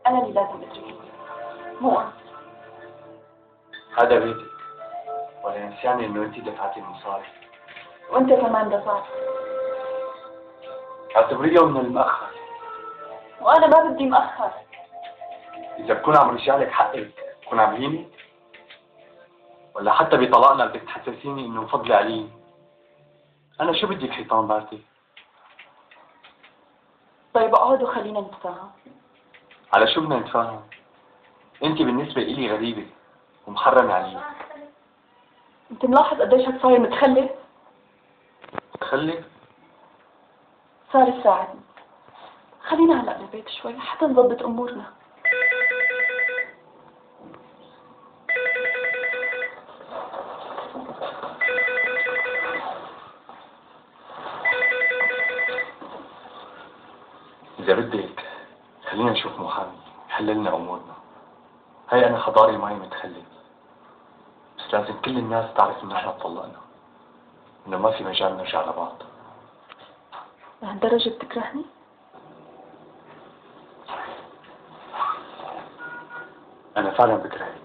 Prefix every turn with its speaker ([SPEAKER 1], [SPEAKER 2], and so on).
[SPEAKER 1] أنا اللي لازم أتركك، مو أنت.
[SPEAKER 2] هذا بيتي، ولا نسياني إنه أنت دفعتي المصاري.
[SPEAKER 1] وأنت كمان دفعت.
[SPEAKER 2] اعتبريه من المأخر.
[SPEAKER 1] وأنا ما بدي مأخر.
[SPEAKER 2] إذا بكون عم رجع لك حقك، بكون عم هيني؟ ولا حتى بطلاقنا بدك تحسسيني إنه فضلي علي؟ أنا شو بدي بحيطان بارتي؟
[SPEAKER 1] طيب اقعد وخلينا نتفاهم.
[SPEAKER 2] على شو بدنا نتفاهم؟ أنت بالنسبة إلي غريبة ومحرمة علي.
[SPEAKER 1] أنت ملاحظ قديش هيك صاير متخلف؟
[SPEAKER 2] متخلف؟
[SPEAKER 1] صار يساعدني. خلينا هلأ بالبيت شوي حتى نضبط أمورنا.
[SPEAKER 2] إذا بدك خلينا نشوف محامي يحللنا أمورنا. هي أنا خضاري معي متخلف، بس لازم كل الناس تعرف إنه إحنا طلقنا، إنه ما في مجال نرجع لبعض.
[SPEAKER 1] لهالدرجة بتكرهني؟
[SPEAKER 2] أنا فعلا بكرهك.